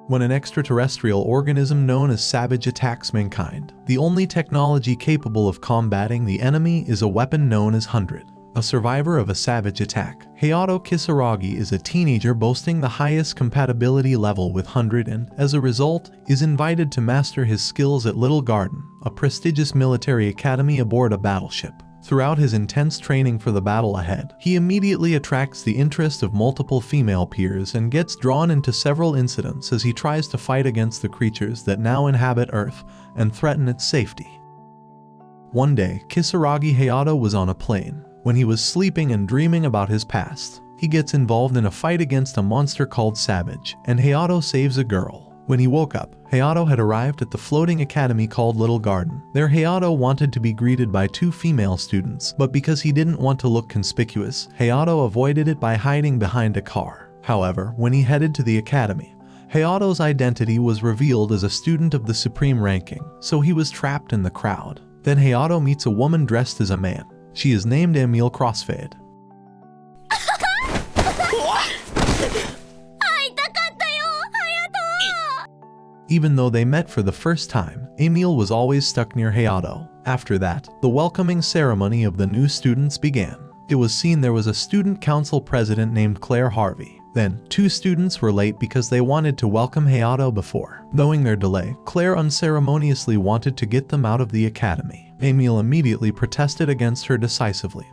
when an extraterrestrial organism known as Savage attacks mankind. The only technology capable of combating the enemy is a weapon known as 100. A survivor of a Savage attack, Hayato Kisaragi is a teenager boasting the highest compatibility level with 100 and, as a result, is invited to master his skills at Little Garden, a prestigious military academy aboard a battleship. Throughout his intense training for the battle ahead, he immediately attracts the interest of multiple female peers and gets drawn into several incidents as he tries to fight against the creatures that now inhabit Earth and threaten its safety. One day, Kisaragi Hayato was on a plane. When he was sleeping and dreaming about his past, he gets involved in a fight against a monster called Savage, and Hayato saves a girl. When he woke up, Hayato had arrived at the floating academy called Little Garden. There Hayato wanted to be greeted by 2 female students, but because he didn't want to look conspicuous, Hayato avoided it by hiding behind a car. However, when he headed to the academy, Hayato's identity was revealed as a student of the supreme ranking, so he was trapped in the crowd. Then Hayato meets a woman dressed as a man. She is named Emile Crossfade. Even though they met for the first time, Emile was always stuck near Hayato. After that, the welcoming ceremony of the new students began. It was seen there was a student council president named Clare Harvey. Then, 2 students were late because they wanted to welcome Hayato before. Knowing their delay, Clare unceremoniously wanted to get them out of the academy. Emile immediately protested against her decisively.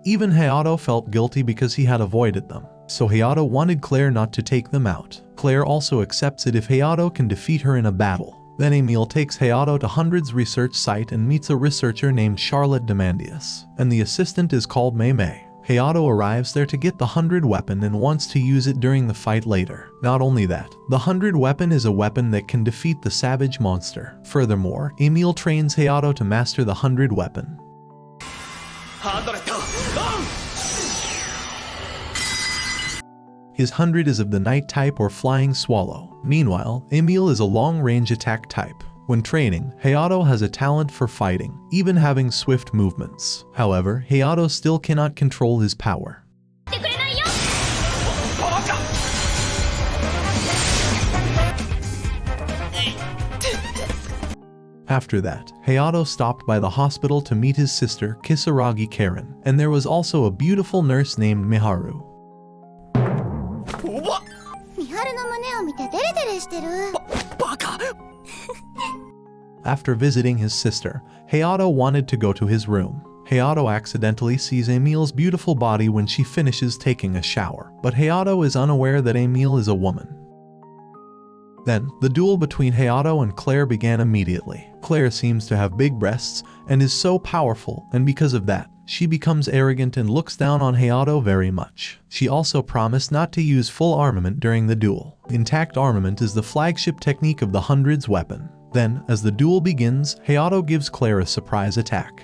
Even Hayato felt guilty because he had avoided them, so Hayato wanted Clare not to take them out. Clare also accepts it if Hayato can defeat her in a battle. Then Emile takes Hayato to 100's research site and meets a researcher named Charlotte Demandius, and the assistant is called Mei Mei. Hayato arrives there to get the 100 weapon and wants to use it during the fight later. Not only that, the 100 weapon is a weapon that can defeat the Savage monster. Furthermore, Emile trains Hayato to master the 100 weapon. His 100 is of the night type or flying swallow. Meanwhile, Emile is a long-range attack type. When training, Hayato has a talent for fighting, even having swift movements. However, Hayato still cannot control his power. After that, Hayato stopped by the hospital to meet his sister, Kisaragi Karen, and there was also a beautiful nurse named Miharu. After visiting his sister, Hayato wanted to go to his room. Hayato accidentally sees Emile's beautiful body when she finishes taking a shower, but Hayato is unaware that Emile is a woman. Then, the duel between Hayato and Clare began immediately. Clare seems to have big breasts and is so powerful, and because of that, she becomes arrogant and looks down on Hayato very much. She also promised not to use full armament during the duel. Intact armament is the flagship technique of the 100's weapon. Then, as the duel begins, Hayato gives Clare a surprise attack.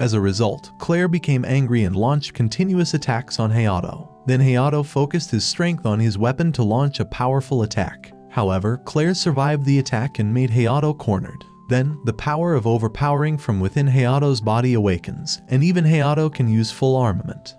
As a result, Clare became angry and launched continuous attacks on Hayato. Then Hayato focused his strength on his weapon to launch a powerful attack. However, Clare survived the attack and made Hayato cornered. Then, the power of overpowering from within Hayato's body awakens, and even Hayato can use full armament.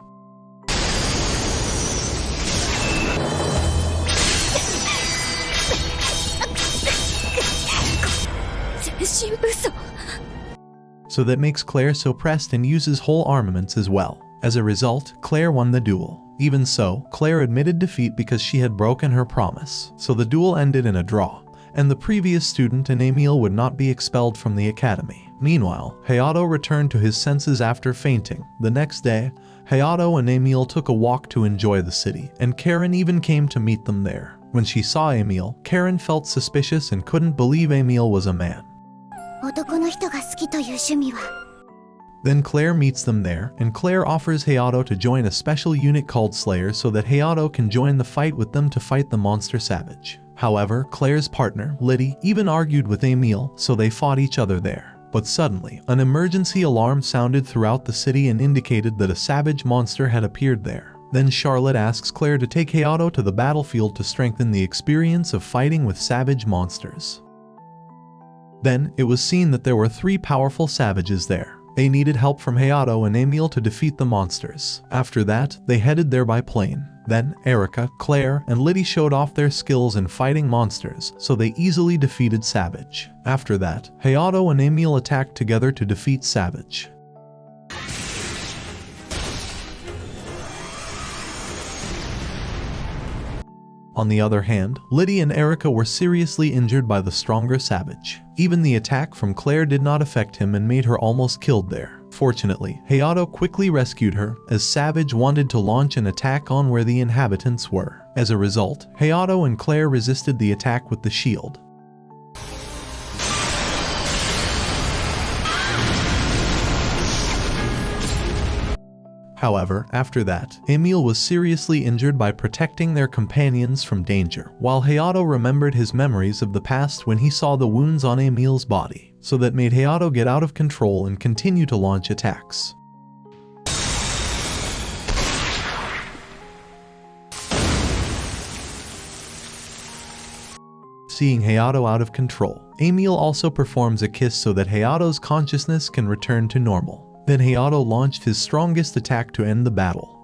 So that makes Clare so pressed and uses whole armaments as well. As a result, Clare won the duel. Even so, Clare admitted defeat because she had broken her promise. So the duel ended in a draw, and the previous student and Emile would not be expelled from the academy. Meanwhile, Hayato returned to his senses after fainting. The next day, Hayato and Emile took a walk to enjoy the city, and Karen even came to meet them there. When she saw Emile, Karen felt suspicious and couldn't believe Emile was a man. Then Clare meets them there, and Clare offers Hayato to join a special unit called Slayer so that Hayato can join the fight with them to fight the monster Savage. However, Clare's partner, Liddy, even argued with Emile, so they fought each other there. But suddenly, an emergency alarm sounded throughout the city and indicated that a Savage monster had appeared there. Then Charlotte asks Claire to take Hayato to the battlefield to strengthen the experience of fighting with savage monsters. Then, it was seen that there were 3 powerful savages there. They needed help from Hayato and Emil to defeat the monsters. After that, they headed there by plane. Then, Erica, Claire, and Liddy showed off their skills in fighting monsters, so they easily defeated Savage. After that, Hayato and Emil attacked together to defeat Savage. On the other hand, Liddy and Erica were seriously injured by the stronger Savage. Even the attack from Claire did not affect him and made her almost killed there. Fortunately, Hayato quickly rescued her, as Savage wanted to launch an attack on where the inhabitants were. As a result, Hayato and Claire resisted the attack with the shield. However, after that, Emil was seriously injured by protecting their companions from danger, while Hayato remembered his memories of the past when he saw the wounds on Emil's body, so that made Hayato get out of control and continue to launch attacks. Seeing Hayato out of control, Emil also performs a kiss so that Hayato's consciousness can return to normal. Then Hayato launched his strongest attack to end the battle.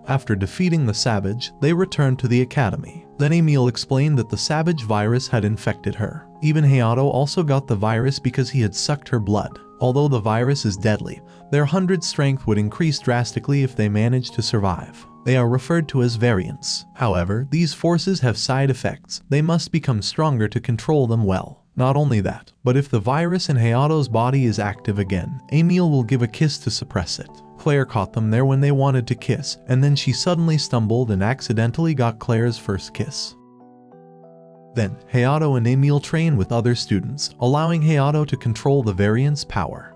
After defeating the Savage, they returned to the academy. Then Emil explained that the Savage virus had infected her. Even Hayato also got the virus because he had sucked her blood. Although the virus is deadly, their 100 strength would increase drastically if they managed to survive. They are referred to as variants. However, these forces have side effects. They must become stronger to control them well. Not only that, but if the virus in Hayato's body is active again, Emil will give a kiss to suppress it. Claire caught them there when they wanted to kiss, and then she suddenly stumbled and accidentally got Claire's first kiss. Then, Hayato and Emil train with other students, allowing Hayato to control the variant's power.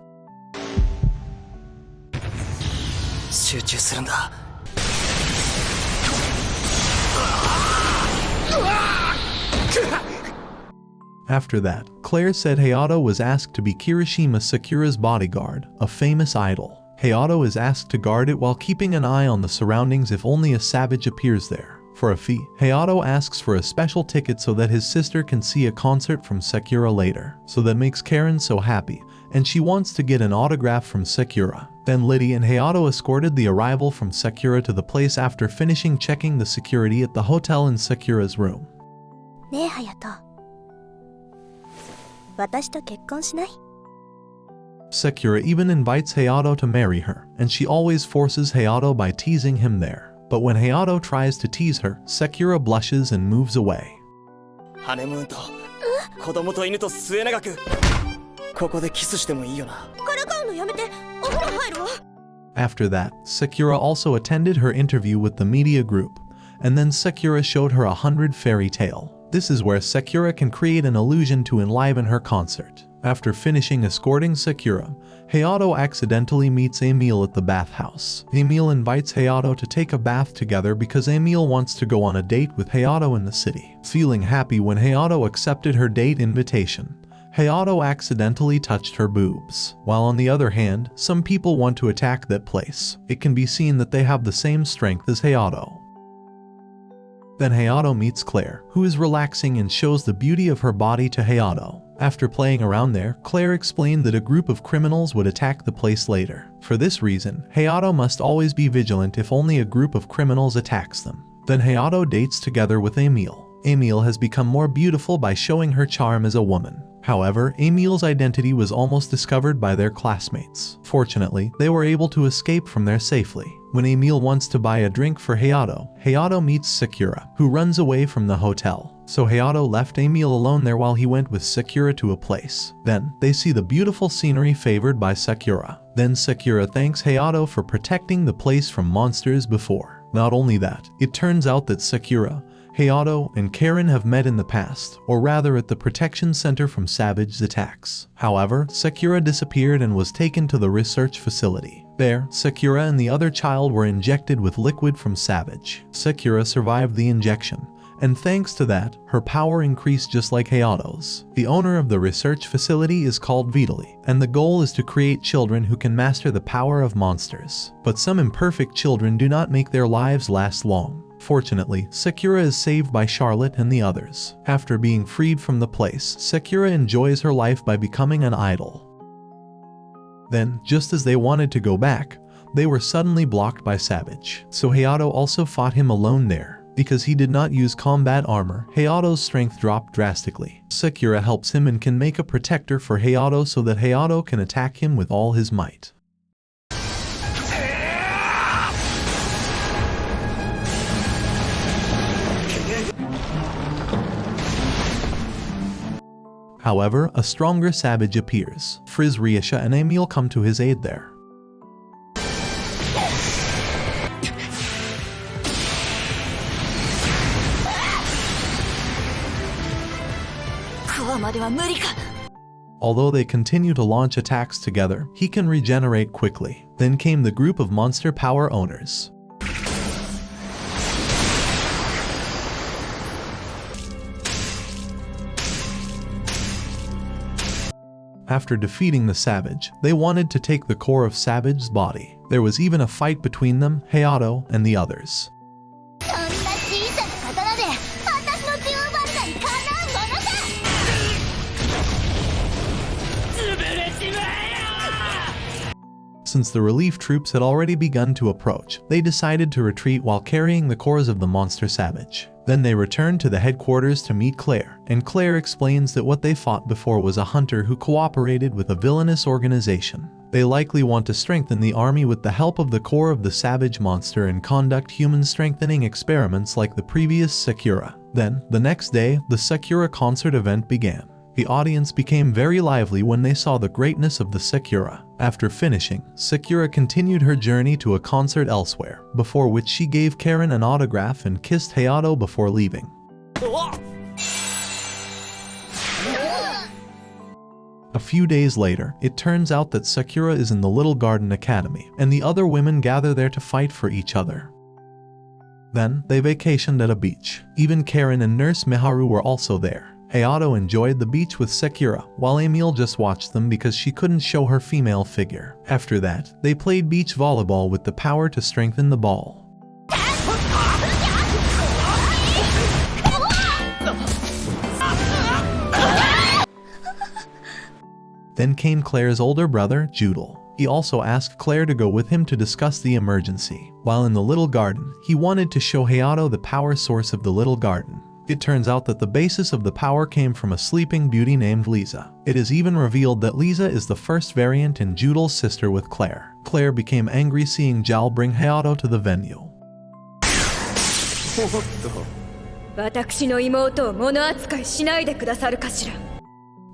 After that, Claire said Hayato was asked to be Kirishima Sakura's bodyguard, a famous idol. Hayato is asked to guard it while keeping an eye on the surroundings if only a savage appears there. For a fee, Hayato asks for a special ticket so that his sister can see a concert from Sakura later. So that makes Karen so happy, and she wants to get an autograph from Sakura. Then Liddy and Hayato escorted the arrival from Sakura to the place after finishing checking the security at the hotel in Sakura's room. ねえ、Hayato。私と結婚しない? Sakura even invites Hayato to marry her, and she always forces Hayato by teasing him there. But when Hayato tries to tease her, Sakura blushes and moves away. ハネムーンと子供と犬と末永くここでキスしてもいいよな。からかうのやめて、お風呂入るわ。After that, Sakura also attended her interview with the media group, and then Sakura showed her 100 fairy tale. This is where Sakura can create an illusion to enliven her concert. After finishing escorting Sakura, Hayato accidentally meets Emil at the bathhouse. Emil invites Hayato to take a bath together because Emil wants to go on a date with Hayato in the city. Feeling happy when Hayato accepted her date invitation, Hayato accidentally touched her boobs. While on the other hand, some people want to attack that place. It can be seen that they have the same strength as Hayato. Then Hayato meets Clare, who is relaxing and shows the beauty of her body to Hayato. After playing around there, Claire explained that a group of criminals would attack the place later. For this reason, Hayato must always be vigilant if only a group of criminals attacks them. Then Hayato dates together with Emil. Emil has become more beautiful by showing her charm as a woman. However, Emil's identity was almost discovered by their classmates. Fortunately, they were able to escape from there safely. When Emil wants to buy a drink for Hayato, Hayato meets Sakura, who runs away from the hotel. So Hayato left Emil alone there while he went with Sakura to a place. Then, they see the beautiful scenery favored by Sakura. Then Sakura thanks Hayato for protecting the place from monsters before. Not only that, it turns out that Sakura, Hayato, and Karen have met in the past, or rather at the protection center from Savage's attacks. However, Sakura disappeared and was taken to the research facility. There, Sakura and the other child were injected with liquid from Savage. Sakura survived the injection, and thanks to that, her power increased just like Hayato's. The owner of the research facility is called Vitali, and the goal is to create children who can master the power of monsters. But some imperfect children do not make their lives last long. Fortunately, Sakura is saved by Charlotte and the others. After being freed from the place, Sakura enjoys her life by becoming an idol. Then, just as they wanted to go back, they were suddenly blocked by Savage. So Hayato also fought him alone there. Because he did not use combat armor, Hayato's strength dropped drastically. Sakura helps him and can make a protector for Hayato so that Hayato can attack him with all his might. However, a stronger Savage appears. Frizz, Riasha, and Emil come to his aid there. Although they continue to launch attacks together, he can regenerate quickly. Then came the group of monster power owners. After defeating the Savage, they wanted to take the core of Savage's body. There was even a fight between them, Hayato, and the others. Since the relief troops had already begun to approach, they decided to retreat while carrying the cores of the monster Savage. Then they returned to the headquarters to meet Clare, and Clare explains that what they fought before was a hunter who cooperated with a villainous organization. They likely want to strengthen the army with the help of the core of the Savage monster and conduct human strengthening experiments like the previous Sakura. Then, the next day, the Sakura concert event began. The audience became very lively when they saw the greatness of the Sakura. After finishing, Sakura continued her journey to a concert elsewhere, before which she gave Karen an autograph and kissed Hayato before leaving. A few days later, it turns out that Sakura is in the Little Garden Academy, and the other women gather there to fight for each other. Then, they vacationed at a beach. Even Karen and Nurse Miharu were also there. Hayato enjoyed the beach with Sakura, while Emil just watched them because she couldn't show her female figure. After that, they played beach volleyball with the power to strengthen the ball. Then came Claire's older brother, Duel. He also asked Clare to go with him to discuss the emergency. While in the little garden, he wanted to show Hayato the power source of the little garden. It turns out that the basis of the power came from a sleeping beauty named Lisa. It is even revealed that Lisa is the first variant in Duel's sister with Clare. Clare became angry seeing Jal bring Hayato to the venue.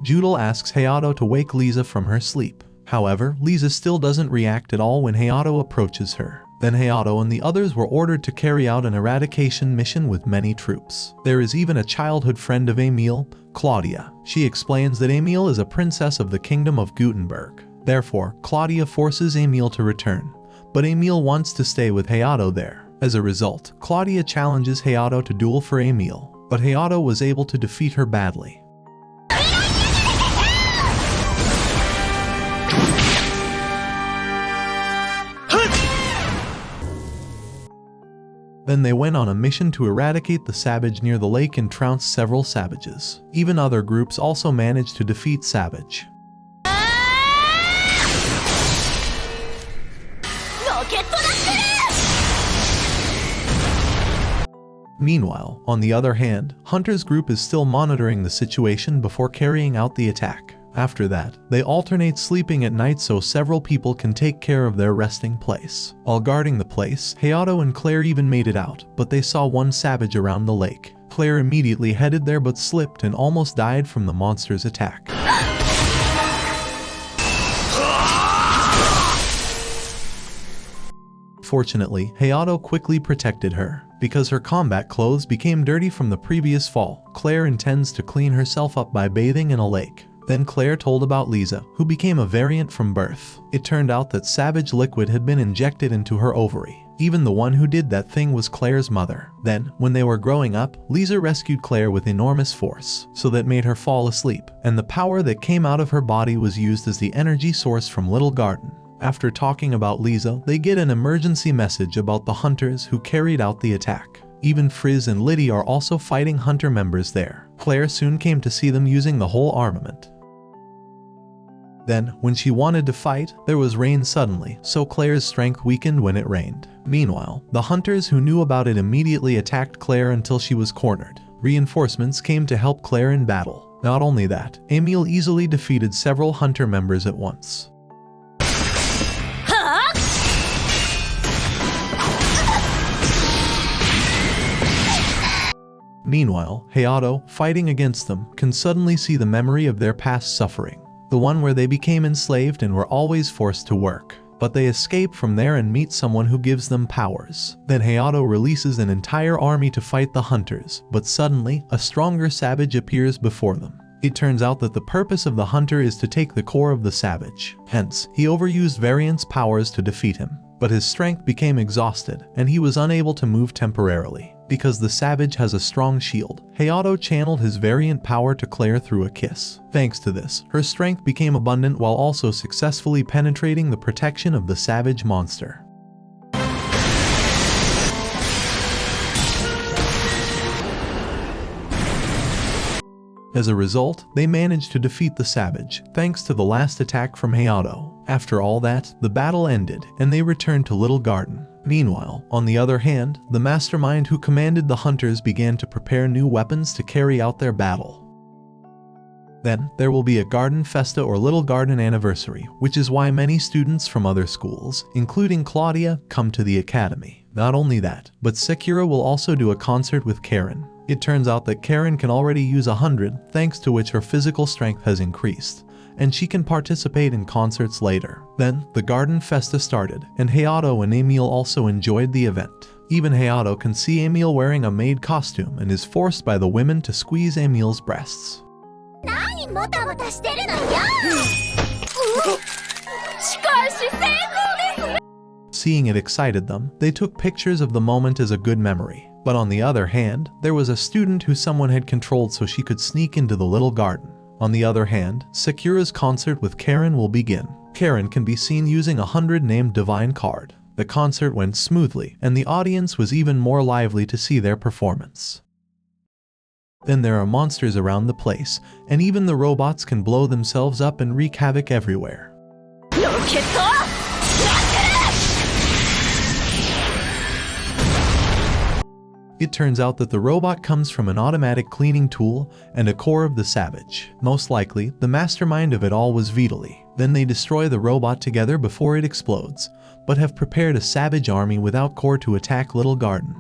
Duel asks Hayato to wake Lisa from her sleep. However, Lisa still doesn't react at all when Hayato approaches her. Then Hayato and the others were ordered to carry out an eradication mission with many troops. There is even a childhood friend of Emil, Claudia. She explains that Emil is a princess of the kingdom of Gutenberg. Therefore, Claudia forces Emil to return, but Emil wants to stay with Hayato there. As a result, Claudia challenges Hayato to duel for Emil, but Hayato was able to defeat her badly. Then they went on a mission to eradicate the Savage near the lake and trounce several Savages. Even other groups also managed to defeat Savage. Meanwhile, on the other hand, Hunter's group is still monitoring the situation before carrying out the attack. After that, they alternate sleeping at night so several people can take care of their resting place. While guarding the place, Hayato and Clare even made it out, but they saw one Savage around the lake. Clare immediately headed there but slipped and almost died from the monster's attack. Fortunately, Hayato quickly protected her. Because her combat clothes became dirty from the previous fall, Clare intends to clean herself up by bathing in a lake. Then Claire told about Lisa, who became a variant from birth. It turned out that savage liquid had been injected into her ovary. Even the one who did that thing was Claire's mother. Then, when they were growing up, Lisa rescued Claire with enormous force, so that made her fall asleep, and the power that came out of her body was used as the energy source from Little Garden. After talking about Lisa, they get an emergency message about the hunters who carried out the attack. Even Frizz and Liddy are also fighting hunter members there. Claire soon came to see them using the whole armament. Then, when she wanted to fight, there was rain suddenly, so Claire's strength weakened when it rained. Meanwhile, the hunters who knew about it immediately attacked Claire until she was cornered. Reinforcements came to help Claire in battle. Not only that, Emil easily defeated several hunter members at once. Meanwhile, Hayato, fighting against them, can suddenly see the memory of their past suffering. The one where they became enslaved and were always forced to work. But they escape from there and meet someone who gives them powers. Then Hayato releases an entire army to fight the hunters, but suddenly, a stronger savage appears before them. It turns out that the purpose of the hunter is to take the core of the savage. Hence, he overused Variant's powers to defeat him. But his strength became exhausted, and he was unable to move temporarily. Because the savage has a strong shield, Hayato channeled his Variant power to Claire through a kiss. Thanks to this, her strength became abundant while also successfully penetrating the protection of the savage monster. As a result, they managed to defeat the savage, thanks to the last attack from Hayato. After all that, the battle ended, and they returned to Little Garden. Meanwhile, on the other hand, the mastermind who commanded the hunters began to prepare new weapons to carry out their battle. Then, there will be a garden festa or Little Garden anniversary, which is why many students from other schools, including Claudia, come to the academy. Not only that, but Sakura will also do a concert with Karen. It turns out that Karen can already use 100, thanks to which her physical strength has increased, and she can participate in concerts later. Then, the garden festa started, and Hayato and Emil also enjoyed the event. Even Hayato can see Emil wearing a maid costume and is forced by the women to squeeze Emil's breasts. Seeing it excited them, they took pictures of the moment as a good memory. But on the other hand, there was a student who someone had controlled so she could sneak into the little garden. On the other hand, Sakura's concert with Karen will begin. Karen can be seen using a 100 named Divine card. The concert went smoothly, and the audience was even more lively to see their performance. Then there are monsters around the place, and even the robots can blow themselves up and wreak havoc everywhere. It turns out that the robot comes from an automatic cleaning tool and a core of the savage. Most likely, the mastermind of it all was Vitali. Then they destroy the robot together before it explodes, but have prepared a savage army without core to attack Little Garden.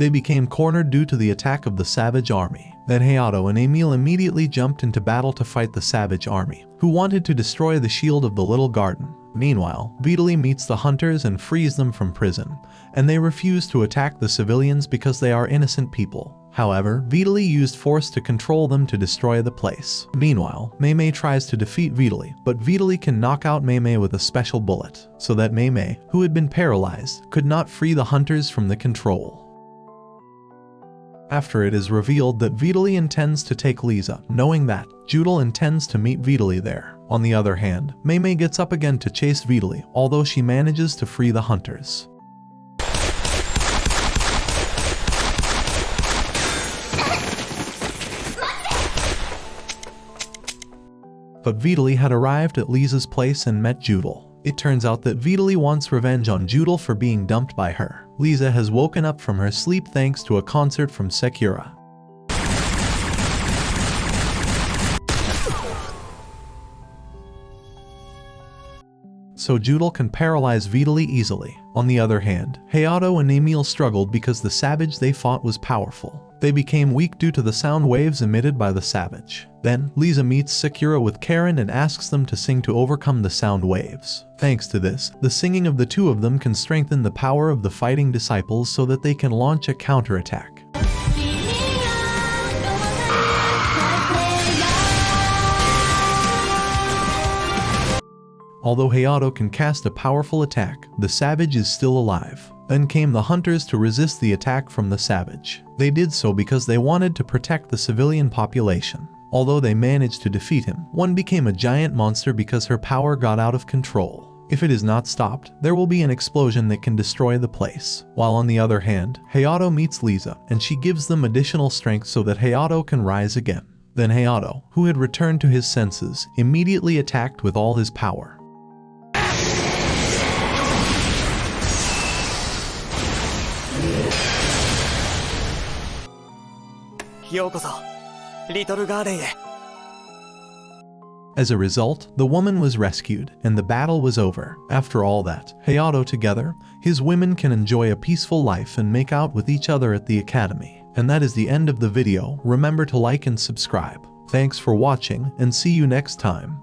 They became cornered due to the attack of the savage army. Then Hayato and Emil immediately jumped into battle to fight the savage army, who wanted to destroy the shield of the Little Garden. Meanwhile, Vitali meets the hunters and frees them from prison, and they refuse to attack the civilians because they are innocent people. However, Vitali used force to control them to destroy the place. Meanwhile, Mei tries to defeat Vitali, but Vitali can knock out Mei with a special bullet, so that Mei, who had been paralyzed, could not free the hunters from the control. After it is revealed that Vitali intends to take Lisa, knowing that, Duel intends to meet Vitali there. On the other hand, Mei gets up again to chase Vitali, although she manages to free the hunters. But Vitali had arrived at Lisa's place and met Duel. It turns out that Vitali wants revenge on Duel for being dumped by her. Lisa has woken up from her sleep thanks to a concert from Sakura. So Duel can paralyze Vitali easily. On the other hand, Hayato and Emil struggled because the savage they fought was powerful. They became weak due to the sound waves emitted by the savage. Then, Lisa meets Sakura with Karen and asks them to sing to overcome the sound waves. Thanks to this, the singing of the two of them can strengthen the power of the fighting disciples so that they can launch a counterattack. Although Hayato can cast a powerful attack, the savage is still alive. Then came the hunters to resist the attack from the savage. They did so because they wanted to protect the civilian population. Although they managed to defeat him, one became a giant monster because her power got out of control. If it is not stopped, there will be an explosion that can destroy the place. While on the other hand, Hayato meets Lisa, and she gives them additional strength so that Hayato can rise again. Then Hayato, who had returned to his senses, immediately attacked with all his power. ようこそリトルガーデンへ。 As a result, the woman was rescued, and the battle was over. After all that, Hayato together, his women can enjoy a peaceful life and make out with each other at the academy. And that is the end of the video. Remember to like and subscribe. Thanks for watching, and see you next time.